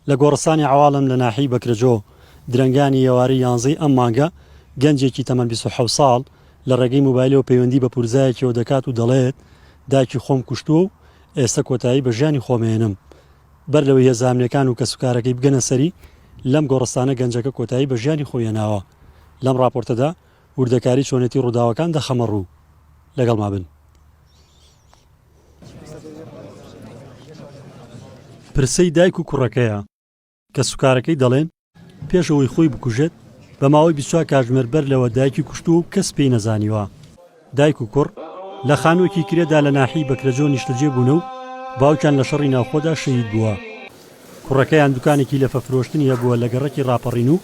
لە گۆڕستانی عواڵم لە ناحی بەکرەجۆ درەنگانی ئێواری 11 ئەم مانگە گەنجێکی تەمەن 27 ساڵ لە ڕێگەی موبایلەوە پەیوەندی بە پورزایەکیەوە دەکات و دەڵێت دایکی خۆم کوشتووە و ئێستا کۆتایی بە ژیانی خۆمێنم. بەر لەوەی هێزانامنیەکان و کەسوکارەکەی بگەنە سەری لەم گۆڕستانە گەنجەکە کۆتایی بە ژیانی خۆیەناوە. لەم راپۆرتەدا وردەکاری چۆنێتی ڕووداوەکان دەخەمە ڕوو. لەگەڵ ما بن. پرسەی دایک و کوڕەکەیە کە سوکارەکەی دەڵێن پێشەوەی خۆی بکوژێت بە ماوەی 24 کاتژمێر بەر لەوە دایکی کوشتووە و کەس پێی نەزانیوە. دایک و کوڕ لە خانوویەکی کرێدا لە ناحی بەکرەجۆ نیشتەجێ بوون و باوکیان لە شەڕی ناوخۆدا شەهید بووە. کوڕەکەیان دوکانێکی لە فەفرۆشتنی هەبووە لە گەڕەکی ڕاپەڕین و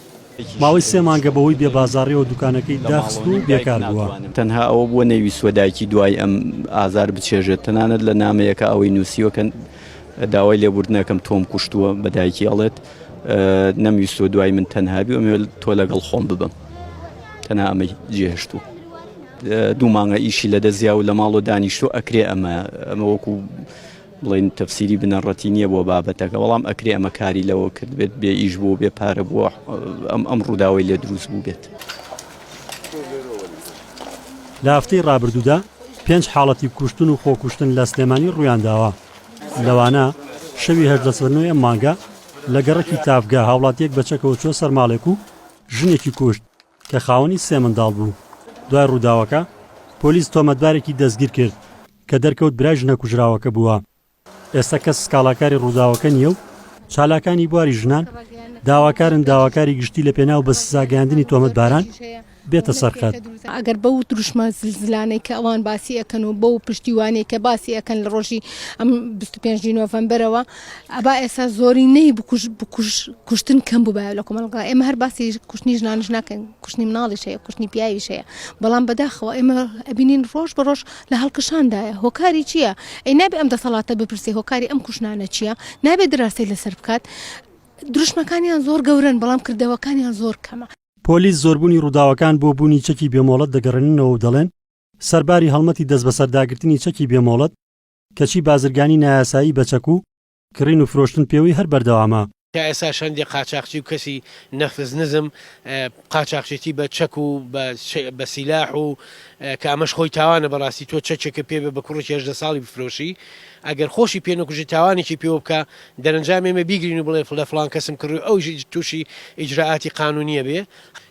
ماوەی 3 مانگە بەوەی بێبازاڕیەوە دوکانەکەی داخست و بێکار بووە. تەنها ئەوە بووە نەیویستوە دایکی دوای ئەم ئازار بچێژێت، تەنانەت لە نامەیەکە ئەوەی نووسیوە کە داوای لێبوردنەکەم تۆم کوشتووە بە دایکی ئەڵێت نەمویستوە دوای من تەنهابی و ئەمێ تۆ لەگەڵ خۆم ببم. تەنها ئەمەی جێهێشتوو. 2 مانگە ئیشی لە دەزیا و لە ماڵ و دانیشتۆ ئەکرێ ئەمە وەکو بڵێن تەفسیری بنەڕەتی نییە بۆ بابەتەکە، بەڵام ئەکرێ ئەمە کاری لەوە کرد بێت بێ ئیش بوو بێ پارە بووە ئەم ڕووداوی لێ دروست بوو بێت. لە هەفتەی ڕابردوودا 5 حاڵەتی کوشتن و خۆکوشتن لە سلێمانی ڕوویانداوە. لەوانە شەوی 18 سەرنوێ ئەم مانگە لە گەڕەکی تافگا هاوڵاتیەک بەچەکەوە چۆ سەر ماڵێک و ژنێکی کوشت کە خاوەنی 3 منداڵ بوو. دوای ڕووداوەکە پۆلیس تۆمەتبارێکی دەستگیر کرد کە دەرکەوت برای ژنە کوژراوەکە بووە. ئێستا کەس سکاڵاکاری ڕووداوەکە نییە و چالاکانی بواری ژنان داواکارن داواکاری گشتی لە پێناو بە سزاگەاندنی تۆمەتباران بێتە سەرخەت. ئەگەر بەو دروشمە زلزلانەی کە ئەوان باسی ئەەکەن و بەو پشتیوانەی کە باسی ئەەکەن لە ڕۆژی ئەم 25 نۆڤەمبەرەوە ئەبا ئێستا زۆرینەی کوشتن کەم بووبایە لە کۆمەڵگا. ئێمە هەر باسی کوشتنی ژنانش ناکەن، کوشتنی مناڵیش هەیە، کوشتنی پیاویش هەیە، بەڵام بەداخەوە ئێمە ئەبینین ڕۆژ بە ڕۆژ لە هەڵکشاندایە. هۆکاری چییە؟ ئەی نابێ ئەم دەسەڵاتە بپرسێ هۆکاری ئەم کوشتانە چییە؟ نابێت دراسی لەسەر بکات. دروشمەکانیان زۆر گەورن بەڵام کردەوەکانیان زۆر کەمە. پۆلیس زۆربوونی ڕووداوەکان بۆ بوونی چەکی بێمۆڵەت دەگەڕێننەوە و دەڵێن سەرباری هەڵمەتی دەست بەسەرداگرتنی چەکی بێمۆڵەت کەچی بازرگانی نایاسایی بە چەک و کڕین و فرۆشتن پێوەی هەر بەردەوامە. تا ئێستا شەندی قاچاقچی و کەسی نەفز نزم قاچاقچێتی بە چەک و بە سیلاح و کە ئەمەش خۆی تاوانە بەڕاستی تۆ چەکێکە پێ بە کوڕێکی 18 ساڵی بفرۆشی ئەگەر خۆشی پێنەکوژی تاوانێکی پێوە بکە دەرەنجام ئێمە بیگرین و بڵێ لە فڵان کەسم کڕی ئەو تووشی ئیجراعاتی قانونیە بێ.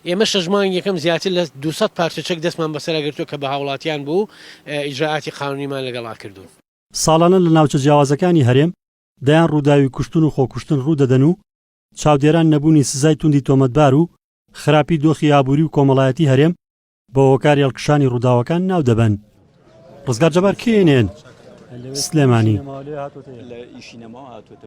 ئێمە 6 مانگ یەکەم زیاتر لە 200 پارچە چەک دەستمان بەسەرگرتووە کە بە هاوڵاتیان بوو ئیجراعاتی قانونیمان لەگەڵا کردوون. ساڵانە لە ناوچە جیاوازەکانی هەرێم دەیان ڕووداوی کوشتن و خۆکوشتن ڕوو دەدەن و چاودێران نەبوونی سزای توندی تۆمەتبار و خراپی دۆخی ئابووری و کۆمەڵایەتی هەرێم بە هۆکاری هەڵکشانی ڕووداوەکان ناو دەبەن. ڕزگار جەبار کێنێن سلێمانی.